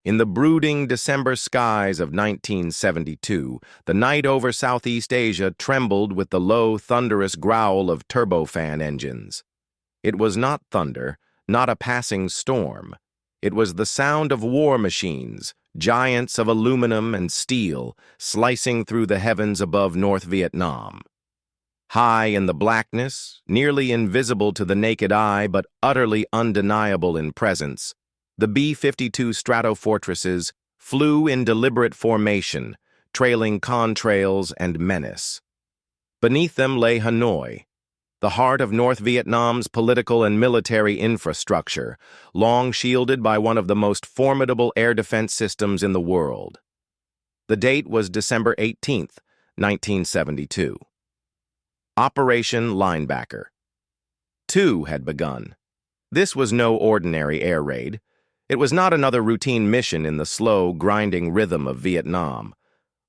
In the brooding December skies of 1972, the night over Southeast Asia trembled with the low, thunderous growl of turbofan engines. It was not thunder, not a passing storm. It was the sound of war machines, giants of aluminum and steel, slicing through the heavens above North Vietnam. High in the blackness, nearly invisible to the naked eye but utterly undeniable in presence, the B-52 Stratofortresses flew in deliberate formation, trailing contrails and menace. Beneath them lay Hanoi, the heart of North Vietnam's political and military infrastructure, long shielded by one of the most formidable air defense systems in the world. The date was December 18, 1972. Operation Linebacker II had begun. This was no ordinary air raid. It was not another routine mission in the slow, grinding rhythm of Vietnam.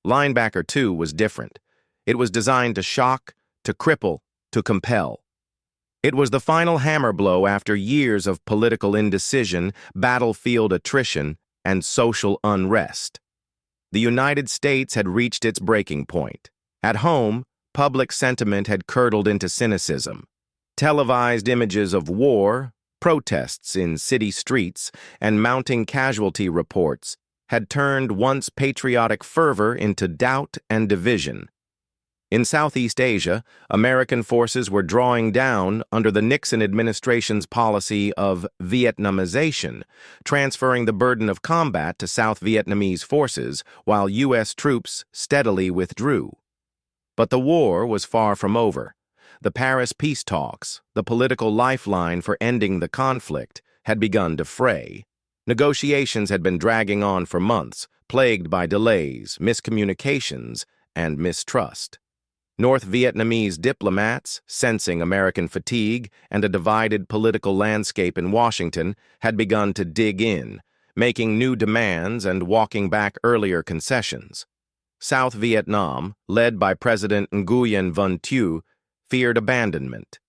Linebacker II was different. It was designed to shock, to cripple, to compel. It was the final hammer blow after years of political indecision, battlefield attrition, and social unrest. The United States had reached its breaking point. At home, public sentiment had curdled into cynicism. Televised images of war, protests in city streets, and mounting casualty reports had turned once patriotic fervor into doubt and division. In Southeast Asia, American forces were drawing down under the Nixon administration's policy of Vietnamization, transferring the burden of combat to South Vietnamese forces while U.S. troops steadily withdrew. But the war was far from over. The Paris peace talks, the political lifeline for ending the conflict, had begun to fray. Negotiations had been dragging on for months, plagued by delays, miscommunications, and mistrust. North Vietnamese diplomats, sensing American fatigue and a divided political landscape in Washington, had begun to dig in, making new demands and walking back earlier concessions. South Vietnam, led by President Nguyen Van Thieu, feared abandonment.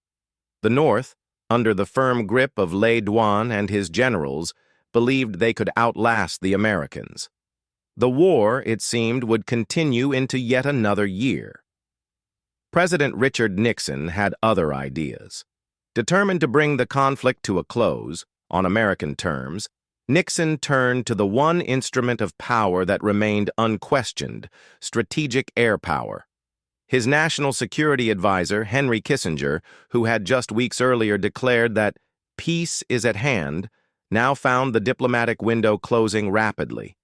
The North, under the firm grip of Le Duan and his generals, believed they could outlast the Americans. The war, it seemed, would continue into yet another year. President Richard Nixon had other ideas. Determined to bring the conflict to a close, on American terms, Nixon turned to the one instrument of power that remained unquestioned: strategic air power. His national security advisor, Henry Kissinger, who had just weeks earlier declared that peace is at hand, now found the diplomatic window closing rapidly.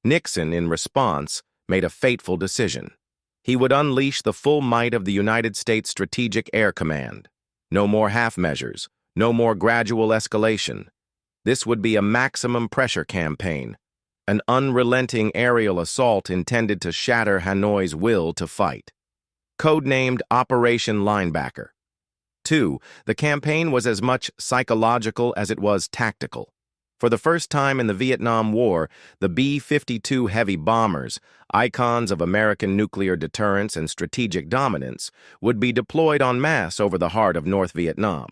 Nixon, in response, made a fateful decision. He would unleash the full might of the United States Strategic Air Command. No more half measures, no more gradual escalation. This would be a maximum pressure campaign, an unrelenting aerial assault intended to shatter Hanoi's will to fight. Codenamed Operation Linebacker II, the campaign was as much psychological as it was tactical. For the first time in the Vietnam War, the B-52 heavy bombers, icons of American nuclear deterrence and strategic dominance, would be deployed en masse over the heart of North Vietnam.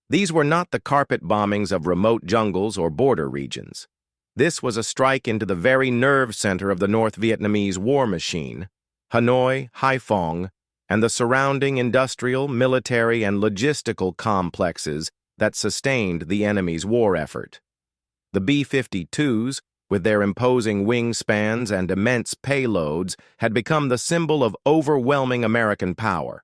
These were not the carpet bombings of remote jungles or border regions. This was a strike into the very nerve center of the North Vietnamese war machine, Hanoi, Haiphong, and the surrounding industrial, military, and logistical complexes that sustained the enemy's war effort. The B-52s, with their imposing wingspans and immense payloads, had become the symbol of overwhelming American power.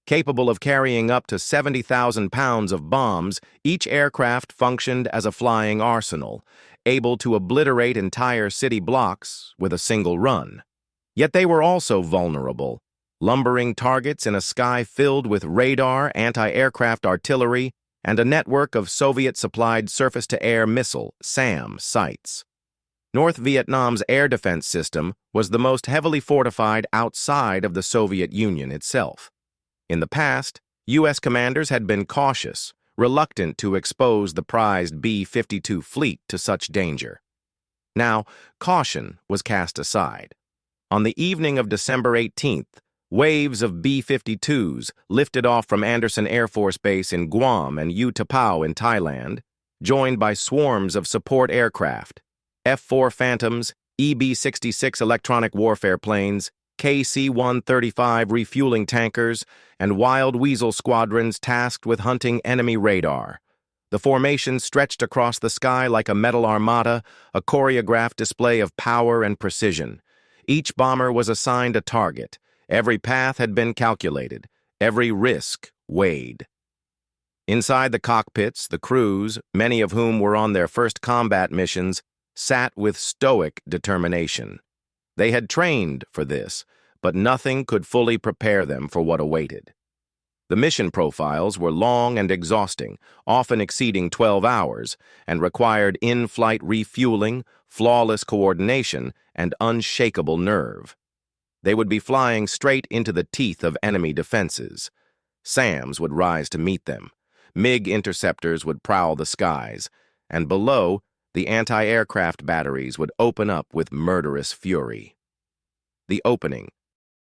Capable of carrying up to 70,000 pounds of bombs, each aircraft functioned as a flying arsenal, able to obliterate entire city blocks with a single run. Yet they were also vulnerable, lumbering targets in a sky filled with radar, anti-aircraft artillery, and a network of Soviet-supplied surface-to-air missile (SAM) sites. North Vietnam's air defense system was the most heavily fortified outside of the Soviet Union itself. In the past, U.S. commanders had been cautious, reluctant to expose the prized B-52 fleet to such danger. Now, caution was cast aside. On the evening of December 18th, waves of B-52s lifted off from Andersen Air Force Base in Guam and U Tapao in Thailand, joined by swarms of support aircraft. F-4 Phantoms, EB-66 electronic warfare planes, KC-135 refueling tankers, and Wild Weasel squadrons tasked with hunting enemy radar. The formation stretched across the sky like a metal armada, a choreographed display of power and precision. Each bomber was assigned a target. Every path had been calculated. Every risk weighed. Inside the cockpits, the crews, many of whom were on their first combat missions, sat with stoic determination. They had trained for this, but nothing could fully prepare them for what awaited. The mission profiles were long and exhausting, often exceeding 12 hours, and required in-flight refueling, flawless coordination, and unshakable nerve. They would be flying straight into the teeth of enemy defenses. SAMs would rise to meet them. MiG interceptors would prowl the skies, and below, the anti-aircraft batteries would open up with murderous fury. The opening.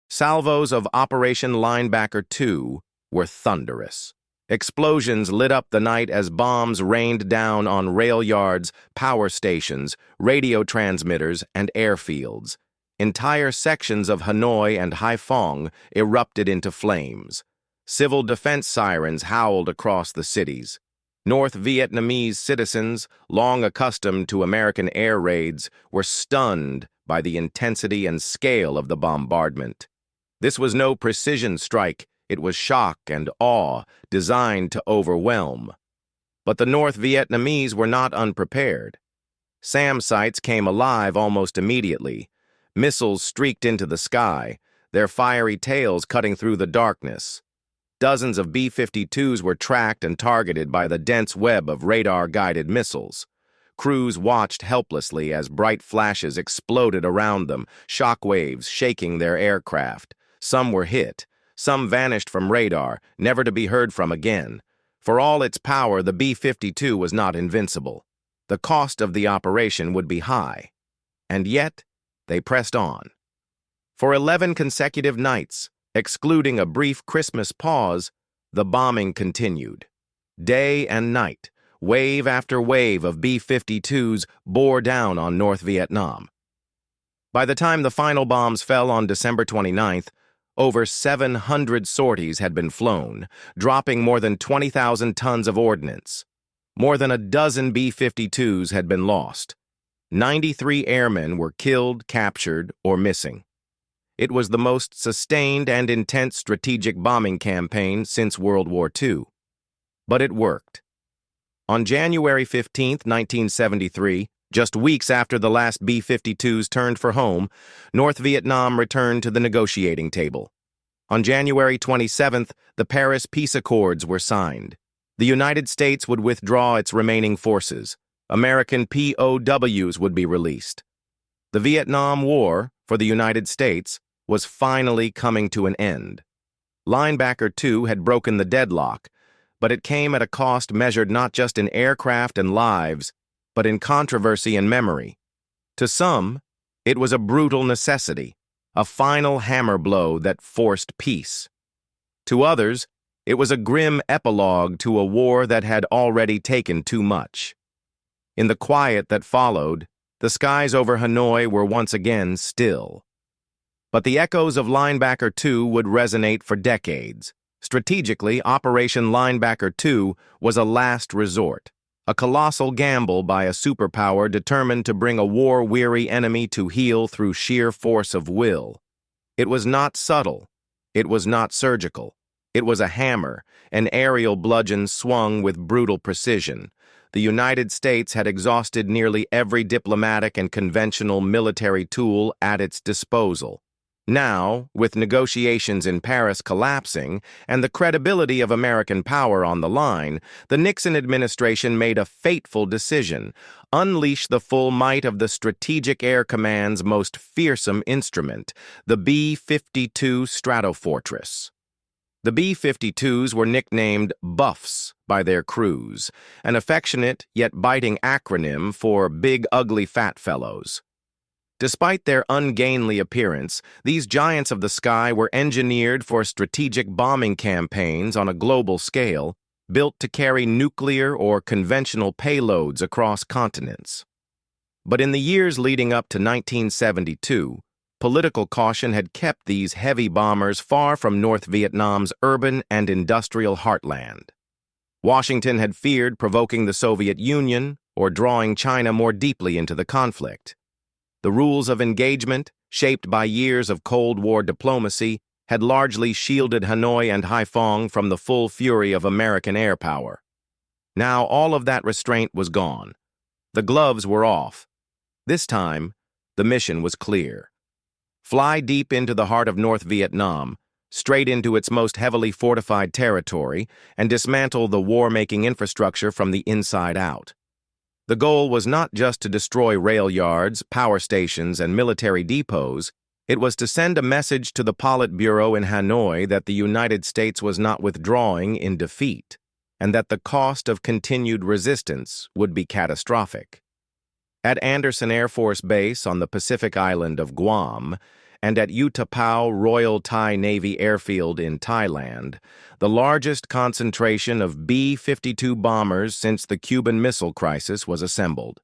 Salvos of Operation Linebacker II were thunderous. Explosions lit up the night as bombs rained down on rail yards, power stations, radio transmitters, and airfields. Entire sections of Hanoi and Haiphong erupted into flames. Civil defense sirens howled across the cities. North Vietnamese citizens, long accustomed to American air raids, were stunned by the intensity and scale of the bombardment. This was no precision strike, it was shock and awe designed to overwhelm. But the North Vietnamese were not unprepared. SAM sites came alive almost immediately. Missiles streaked into the sky, their fiery tails cutting through the darkness. Dozens of B-52s were tracked and targeted by the dense web of radar-guided missiles. Crews watched helplessly as bright flashes exploded around them, shock waves shaking their aircraft. Some were hit. Some vanished from radar, never to be heard from again. For all its power, the B-52 was not invincible. The cost of the operation would be high. And yet, they pressed on. For 11 consecutive nights, excluding a brief Christmas pause, the bombing continued. Day and night, wave after wave of B-52s bore down on North Vietnam. By the time the final bombs fell on December 29th, over 700 sorties had been flown, dropping more than 20,000 tons of ordnance. More than a dozen B-52s had been lost. 93 airmen were killed, captured, or missing. It was the most sustained and intense strategic bombing campaign since World War II. But it worked. On January 15, 1973, just weeks after the last B-52s turned for home, North Vietnam returned to the negotiating table. On January 27th, the Paris Peace Accords were signed. The United States would withdraw its remaining forces. American POWs would be released. The Vietnam War, for the United States, was finally coming to an end. Linebacker II had broken the deadlock, but it came at a cost measured not just in aircraft and lives, but in controversy and memory. To some, it was a brutal necessity, a final hammer blow that forced peace. To others, it was a grim epilogue to a war that had already taken too much. In the quiet that followed, the skies over Hanoi were once again still. But the echoes of Linebacker II would resonate for decades. Strategically, Operation Linebacker II was a last resort, a colossal gamble by a superpower determined to bring a war-weary enemy to heel through sheer force of will. It was not subtle. It was not surgical. It was a hammer, an aerial bludgeon swung with brutal precision. The United States had exhausted nearly every diplomatic and conventional military tool at its disposal. Now, with negotiations in Paris collapsing and the credibility of American power on the line, the Nixon administration made a fateful decision: unleash the full might of the Strategic Air Command's most fearsome instrument, the B-52 Stratofortress. The B-52s were nicknamed Buffs by their crews, an affectionate yet biting acronym for Big Ugly Fat Fellows. Despite their ungainly appearance, these giants of the sky were engineered for strategic bombing campaigns on a global scale, built to carry nuclear or conventional payloads across continents. But in the years leading up to 1972, political caution had kept these heavy bombers far from North Vietnam's urban and industrial heartland. Washington had feared provoking the Soviet Union or drawing China more deeply into the conflict. The rules of engagement, shaped by years of Cold War diplomacy, had largely shielded Hanoi and Haiphong from the full fury of American air power. Now all of that restraint was gone. The gloves were off. This time, the mission was clear. Fly deep into the heart of North Vietnam, straight into its most heavily fortified territory, and dismantle the war-making infrastructure from the inside out. The goal was not just to destroy rail yards, power stations, and military depots. It was to send a message to the Politburo in Hanoi that the United States was not withdrawing in defeat, and that the cost of continued resistance would be catastrophic. At Andersen Air Force Base on the Pacific island of Guam, and at Utapao Royal Thai Navy Airfield in Thailand, the largest concentration of B-52 bombers since the Cuban Missile Crisis was assembled.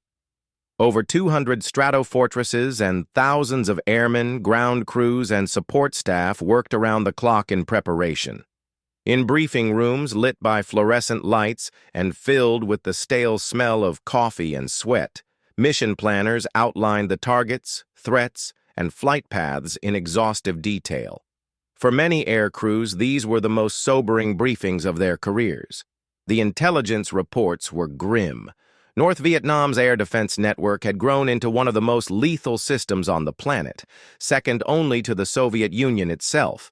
Over 200 Stratofortresses and thousands of airmen, ground crews, and support staff worked around the clock in preparation. In briefing rooms lit by fluorescent lights and filled with the stale smell of coffee and sweat, mission planners outlined the targets, threats, and flight paths in exhaustive detail. For many air crews, these were the most sobering briefings of their careers. The intelligence reports were grim. North Vietnam's air defense network had grown into one of the most lethal systems on the planet, second only to the Soviet Union itself.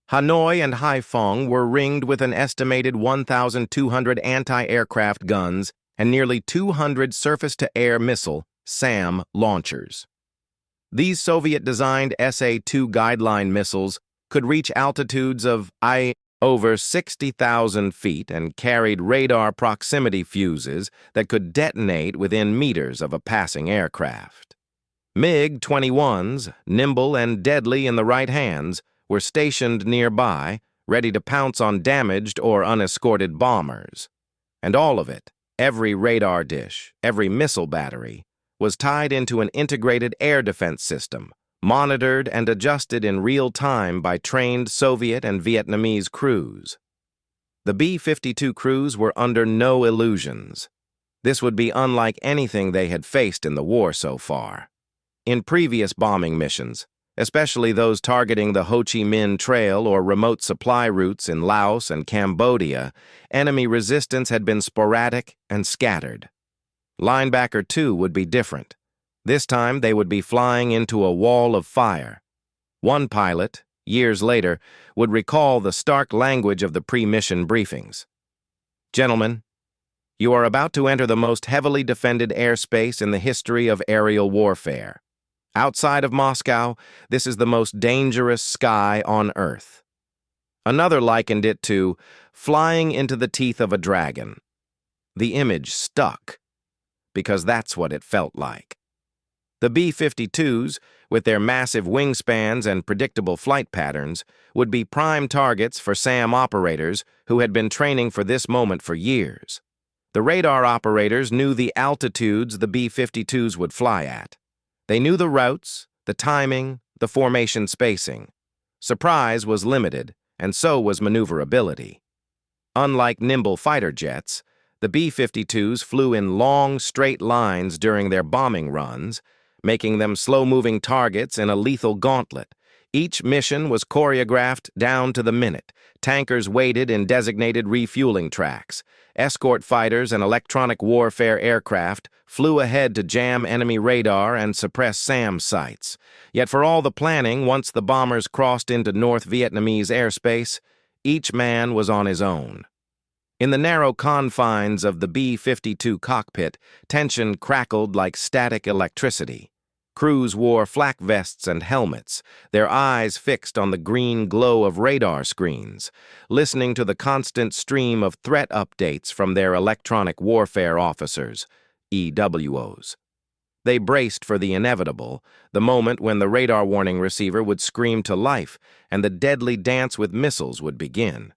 Hanoi and Haiphong were ringed with an estimated 1,200 anti-aircraft guns and nearly 200 surface-to-air missile, SAM, launchers. These Soviet-designed SA-2 guideline missiles could reach altitudes of over 60,000 feet and carried radar proximity fuses that could detonate within meters of a passing aircraft. MiG-21s, nimble and deadly in the right hands, were stationed nearby, ready to pounce on damaged or unescorted bombers. And all of it, every radar dish, every missile battery, was tied into an integrated air defense system, monitored and adjusted in real time by trained Soviet and Vietnamese crews. The B-52 crews were under no illusions. This would be unlike anything they had faced in the war so far. In previous bombing missions, especially those targeting the Ho Chi Minh Trail or remote supply routes in Laos and Cambodia, enemy resistance had been sporadic and scattered. Linebacker II would be different. This time they would be flying into a wall of fire. One pilot, years later, would recall the stark language of the pre-mission briefings. "Gentlemen, you are about to enter the most heavily defended airspace in the history of aerial warfare. Outside of Moscow, this is the most dangerous sky on Earth." Another likened it to flying into the teeth of a dragon. The image stuck, because that's what it felt like. The B-52s, with their massive wingspans and predictable flight patterns, would be prime targets for SAM operators who had been training for this moment for years. The radar operators knew the altitudes the B-52s would fly at. They knew the routes, the timing, the formation spacing. Surprise was limited, and so was maneuverability. Unlike nimble fighter jets, the B-52s flew in long, straight lines during their bombing runs, making them slow-moving targets in a lethal gauntlet. Each mission was choreographed down to the minute. Tankers waited in designated refueling tracks. Escort fighters and electronic warfare aircraft flew ahead to jam enemy radar and suppress SAM sites. Yet for all the planning, once the bombers crossed into North Vietnamese airspace, each man was on his own. In the narrow confines of the B-52 cockpit, tension crackled like static electricity. Crews wore flak vests and helmets, their eyes fixed on the green glow of radar screens, listening to the constant stream of threat updates from their electronic warfare officers, EWOs. They braced for the inevitable, the moment when the radar warning receiver would scream to life and the deadly dance with missiles would begin.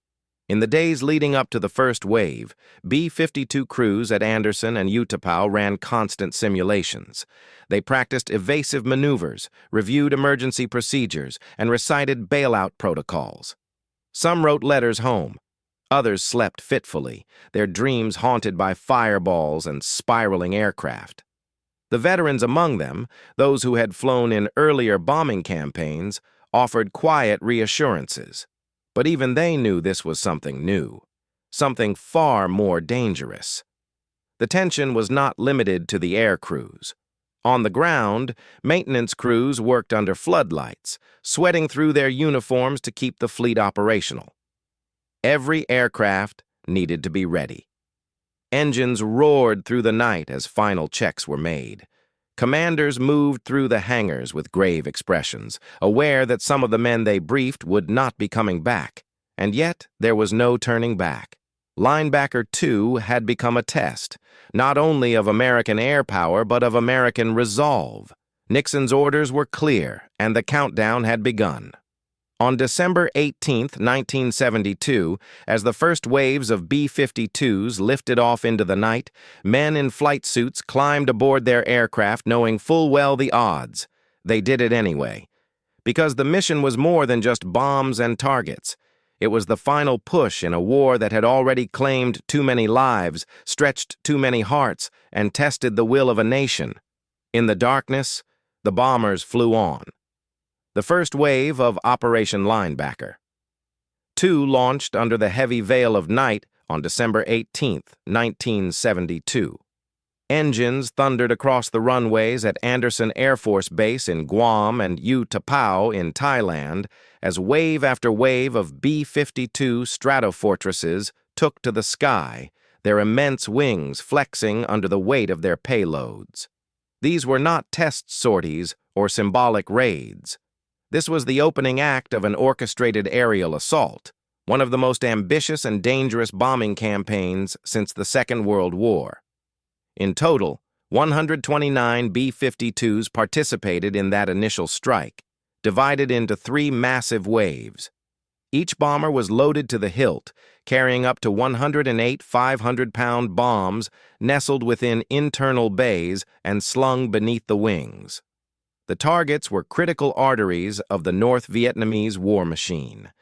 In the days leading up to the first wave, B-52 crews at Andersen and Utapao ran constant simulations. They practiced evasive maneuvers, reviewed emergency procedures, and recited bailout protocols. Some wrote letters home. Others slept fitfully, their dreams haunted by fireballs and spiraling aircraft. The veterans among them, those who had flown in earlier bombing campaigns, offered quiet reassurances. But even they knew this was something new, something far more dangerous. The tension was not limited to the air crews. On the ground, maintenance crews worked under floodlights, sweating through their uniforms to keep the fleet operational. Every aircraft needed to be ready. Engines roared through the night as final checks were made. Commanders moved through the hangars with grave expressions, aware that some of the men they briefed would not be coming back. And yet, there was no turning back. Linebacker II had become a test, not only of American air power, but of American resolve. Nixon's orders were clear, and the countdown had begun. On December 18, 1972, as the first waves of B-52s lifted off into the night, men in flight suits climbed aboard their aircraft knowing full well the odds. They did it anyway. Because the mission was more than just bombs and targets. It was the final push in a war that had already claimed too many lives, stretched too many hearts, and tested the will of a nation. In the darkness, the bombers flew on. The first wave of Operation Linebacker II launched under the heavy veil of night on December 18, 1972. Engines thundered across the runways at Andersen Air Force Base in Guam and Utapao in Thailand as wave after wave of B-52 Stratofortresses took to the sky, their immense wings flexing under the weight of their payloads. These were not test sorties or symbolic raids. This was the opening act of an orchestrated aerial assault, one of the most ambitious and dangerous bombing campaigns since the Second World War. In total, 129 B-52s participated in that initial strike, divided into 3 massive waves. Each bomber was loaded to the hilt, carrying up to 108 500-pound bombs nestled within internal bays and slung beneath the wings. The targets were critical arteries of the North Vietnamese war machine,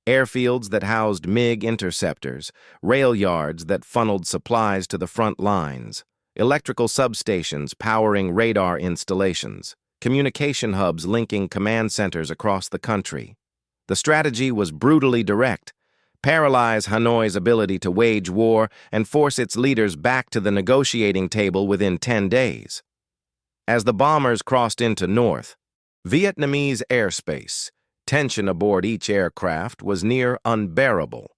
airfields that housed MiG interceptors, rail yards that funneled supplies to the front lines, electrical substations powering radar installations, communication hubs linking command centers across the country. The strategy was brutally direct: paralyze Hanoi's ability to wage war and force its leaders back to the negotiating table within 10 days. As the bombers crossed into North Vietnamese airspace, tension aboard each aircraft was near unbearable.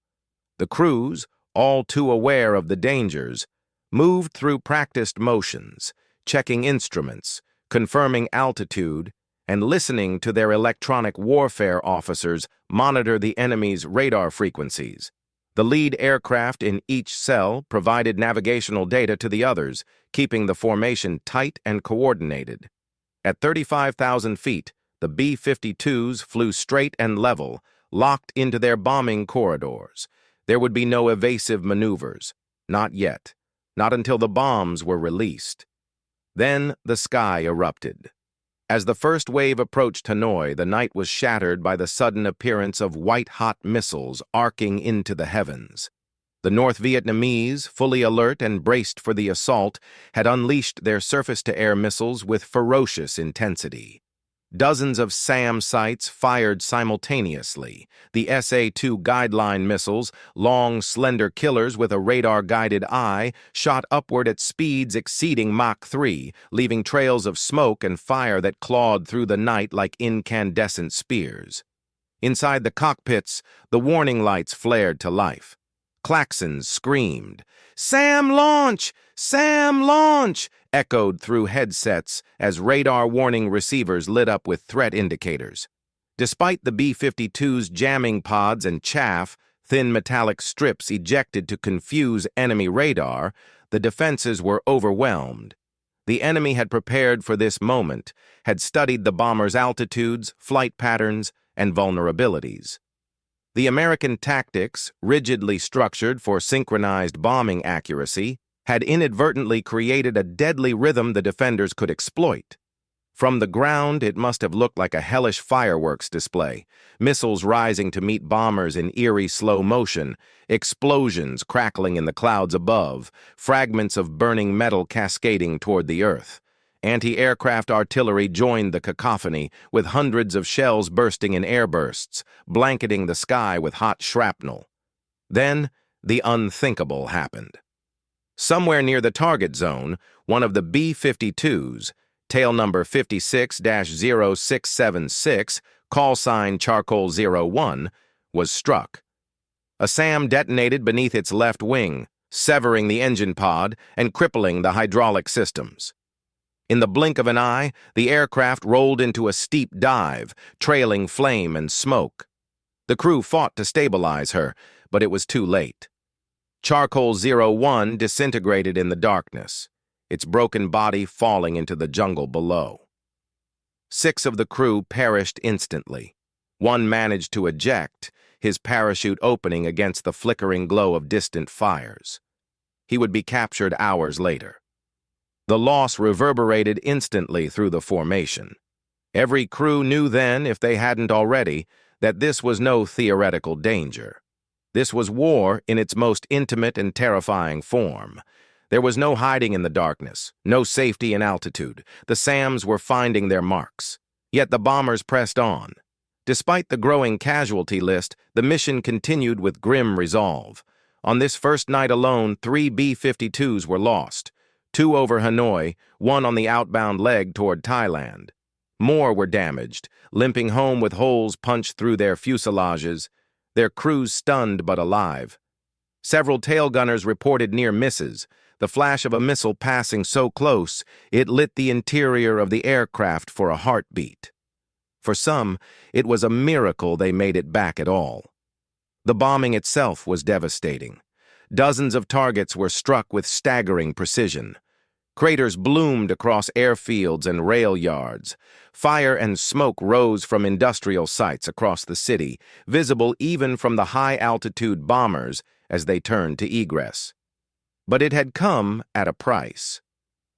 The crews, all too aware of the dangers, moved through practiced motions, checking instruments, confirming altitude, and listening to their electronic warfare officers monitor the enemy's radar frequencies. The lead aircraft in each cell provided navigational data to the others, keeping the formation tight and coordinated. At 35,000 feet, the B-52s flew straight and level, locked into their bombing corridors. There would be no evasive maneuvers. Not yet. Not until the bombs were released. Then the sky erupted. As the first wave approached Hanoi, the night was shattered by the sudden appearance of white-hot missiles arcing into the heavens. The North Vietnamese, fully alert and braced for the assault, had unleashed their surface-to-air missiles with ferocious intensity. Dozens of SAM sites fired simultaneously. The SA-2 guideline missiles, long, slender killers with a radar-guided eye, shot upward at speeds exceeding Mach 3, leaving trails of smoke and fire that clawed through the night like incandescent spears. Inside the cockpits, the warning lights flared to life. Klaxons screamed, "SAM launch! SAM launch!" echoed through headsets as radar warning receivers lit up with threat indicators. Despite the B-52's jamming pods and chaff, thin metallic strips ejected to confuse enemy radar, the defenses were overwhelmed. The enemy had prepared for this moment, had studied the bombers' altitudes, flight patterns, and vulnerabilities. The American tactics, rigidly structured for synchronized bombing accuracy, had inadvertently created a deadly rhythm the defenders could exploit. From the ground, it must have looked like a hellish fireworks display, missiles rising to meet bombers in eerie slow motion, explosions crackling in the clouds above, fragments of burning metal cascading toward the earth. Anti-aircraft artillery joined the cacophony, with hundreds of shells bursting in airbursts, blanketing the sky with hot shrapnel. Then, the unthinkable happened. Somewhere near the target zone, one of the B-52s, tail number 56-0676, call sign Charcoal 01, was struck. A SAM detonated beneath its left wing, severing the engine pod and crippling the hydraulic systems. In the blink of an eye, the aircraft rolled into a steep dive, trailing flame and smoke. The crew fought to stabilize her, but it was too late. Charcoal 01 disintegrated in the darkness, its broken body falling into the jungle below. 6 of the crew perished instantly. One managed to eject, his parachute opening against the flickering glow of distant fires. He would be captured hours later. The loss reverberated instantly through the formation. Every crew knew then, if they hadn't already, that this was no theoretical danger. This was war in its most intimate and terrifying form. There was no hiding in the darkness, no safety in altitude. The SAMs were finding their marks. Yet the bombers pressed on. Despite the growing casualty list, the mission continued with grim resolve. On this first night alone, 3 B-52s were lost. 2 over Hanoi, 1 on the outbound leg toward Thailand. More were damaged, limping home with holes punched through their fuselages, their crews stunned but alive. Several tail gunners reported near misses, the flash of a missile passing so close it lit the interior of the aircraft for a heartbeat. For some, it was a miracle they made it back at all. The bombing itself was devastating. Dozens of targets were struck with staggering precision. Craters bloomed across airfields and rail yards. Fire and smoke rose from industrial sites across the city, visible even from the high-altitude bombers as they turned to egress. But it had come at a price.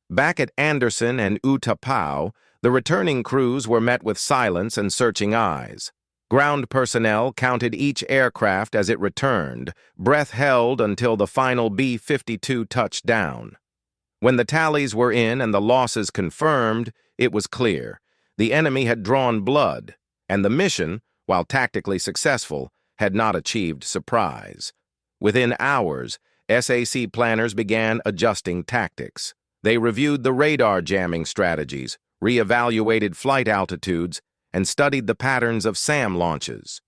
Back at Anderson and Utapao, the returning crews were met with silence and searching eyes. Ground personnel counted each aircraft as it returned, breath held until the final B-52 touched down. When the tallies were in and the losses confirmed, it was clear. The enemy had drawn blood, and the mission, while tactically successful, had not achieved surprise. Within hours, SAC planners began adjusting tactics. They reviewed the radar jamming strategies, re-evaluated flight altitudes, and studied the patterns of SAM launches.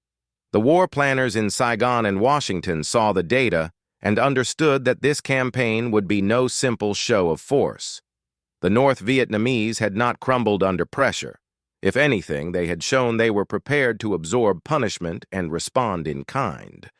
The war planners in Saigon and Washington saw the data and understood that this campaign would be no simple show of force. The North Vietnamese had not crumbled under pressure. If anything, they had shown they were prepared to absorb punishment and respond in kind.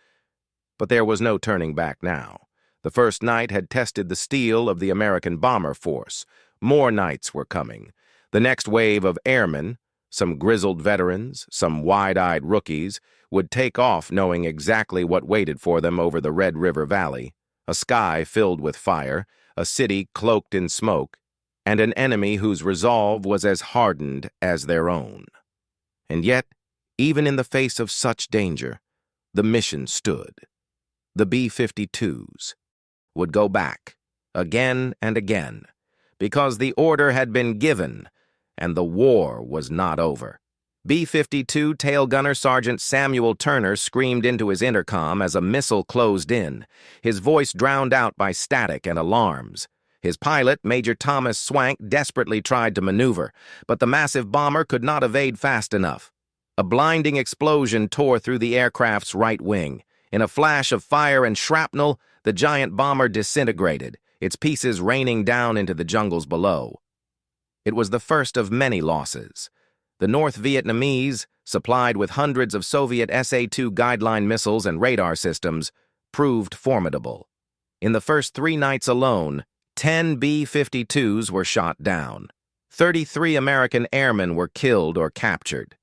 But there was no turning back now. The first night had tested the steel of the American bomber force. More nights were coming. The next wave of airmen, some grizzled veterans, some wide-eyed rookies, would take off knowing exactly what waited for them over the Red River Valley, a sky filled with fire, a city cloaked in smoke, and an enemy whose resolve was as hardened as their own. And yet, even in the face of such danger, the mission stood. The B-52s would go back, again and again, because the order had been given, and the war was not over. B-52 tail gunner Sergeant Samuel Turner screamed into his intercom as a missile closed in, his voice drowned out by static and alarms. His pilot, Major Thomas Swank, desperately tried to maneuver, but the massive bomber could not evade fast enough. A blinding explosion tore through the aircraft's right wing. In a flash of fire and shrapnel, the giant bomber disintegrated, its pieces raining down into the jungles below. It was the first of many losses. The North Vietnamese, supplied with hundreds of Soviet SA-2 guideline missiles and radar systems, proved formidable. In the first 3 nights alone, 10 B-52s were shot down. 33 American airmen were killed or captured.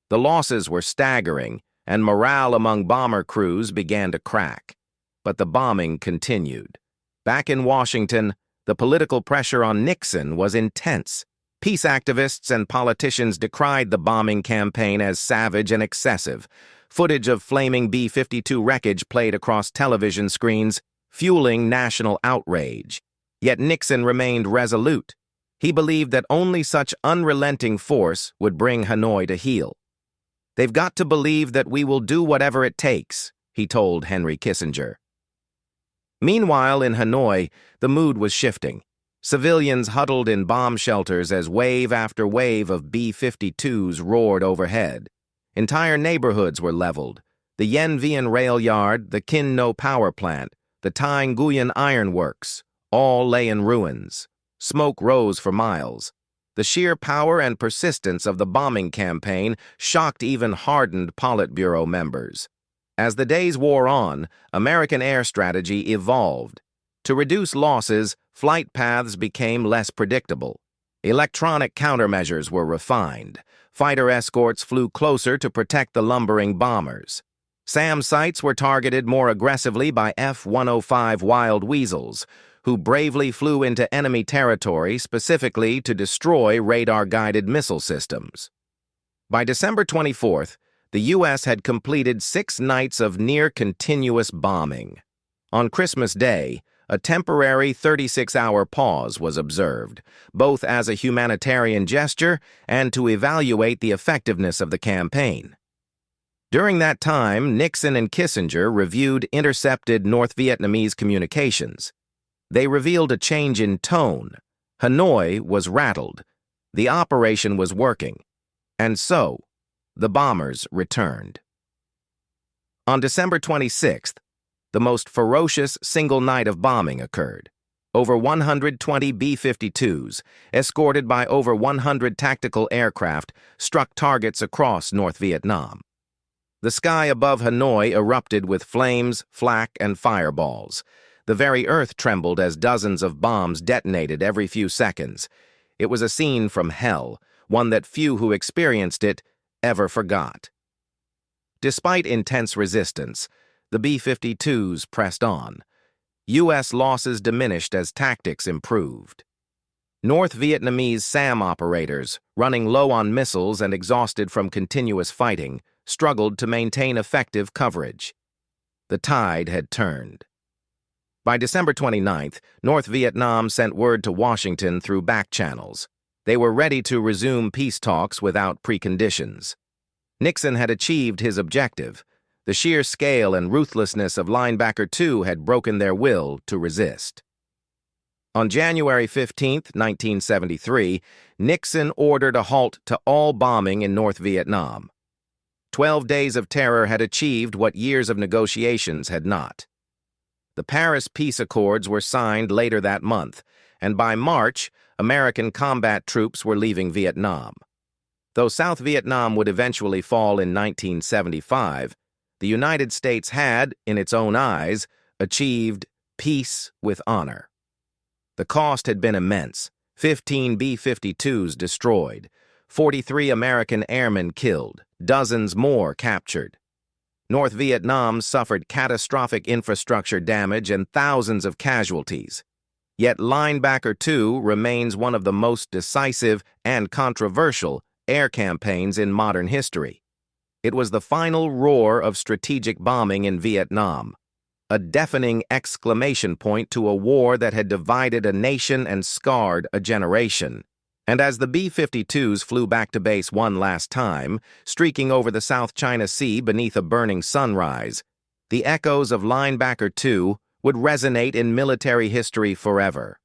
The losses were staggering, and morale among bomber crews began to crack. But the bombing continued. Back in Washington, the political pressure on Nixon was intense. Peace activists and politicians decried the bombing campaign as savage and excessive. Footage of flaming B-52 wreckage played across television screens, fueling national outrage. Yet Nixon remained resolute. He believed that only such unrelenting force would bring Hanoi to heel. "They've got to believe that we will do whatever it takes," he told Henry Kissinger. Meanwhile, in Hanoi, the mood was shifting. Civilians huddled in bomb shelters as wave after wave of B-52s roared overhead. Entire neighborhoods were leveled. The Yen Vian rail yard, the Kin No power plant, the Tai Nguyen iron works, all lay in ruins. Smoke rose for miles. The sheer power and persistence of the bombing campaign shocked even hardened Politburo members. As the days wore on, American air strategy evolved. To reduce losses, flight paths became less predictable. Electronic countermeasures were refined. Fighter escorts flew closer to protect the lumbering bombers. SAM sites were targeted more aggressively by F-105 Wild Weasels, who bravely flew into enemy territory specifically to destroy radar-guided missile systems. By December 24th, the U.S. had completed 6 nights of near-continuous bombing. On Christmas Day, a temporary 36-hour pause was observed, both as a humanitarian gesture and to evaluate the effectiveness of the campaign. During that time, Nixon and Kissinger reviewed intercepted North Vietnamese communications. They revealed a change in tone. Hanoi was rattled. The operation was working. And so, the bombers returned. On December 26th, the most ferocious single night of bombing occurred. Over 120 B-52s, escorted by over 100 tactical aircraft, struck targets across North Vietnam. The sky above Hanoi erupted with flames, flak, and fireballs. The very earth trembled as dozens of bombs detonated every few seconds. It was a scene from hell, one that few who experienced it ever forgot. Despite intense resistance, the B-52s pressed on. U.S. losses diminished as tactics improved. North Vietnamese SAM operators, running low on missiles and exhausted from continuous fighting, struggled to maintain effective coverage. The tide had turned. By December 29th, North Vietnam sent word to Washington through back channels. They were ready to resume peace talks without preconditions. Nixon had achieved his objective. The sheer scale and ruthlessness of Linebacker II had broken their will to resist. On January 15, 1973, Nixon ordered a halt to all bombing in North Vietnam. 12 days of terror had achieved what years of negotiations had not. The Paris Peace Accords were signed later that month, and by March, American combat troops were leaving Vietnam. Though South Vietnam would eventually fall in 1975, the United States had, in its own eyes, achieved peace with honor. The cost had been immense: 15 B-52s destroyed, 43 American airmen killed, dozens more captured. North Vietnam suffered catastrophic infrastructure damage and thousands of casualties. Yet Linebacker II remains one of the most decisive and controversial air campaigns in modern history. It was the final roar of strategic bombing in Vietnam, a deafening exclamation point to a war that had divided a nation and scarred a generation. And as the B-52s flew back to base one last time, streaking over the South China Sea beneath a burning sunrise, the echoes of Linebacker II would resonate in military history forever.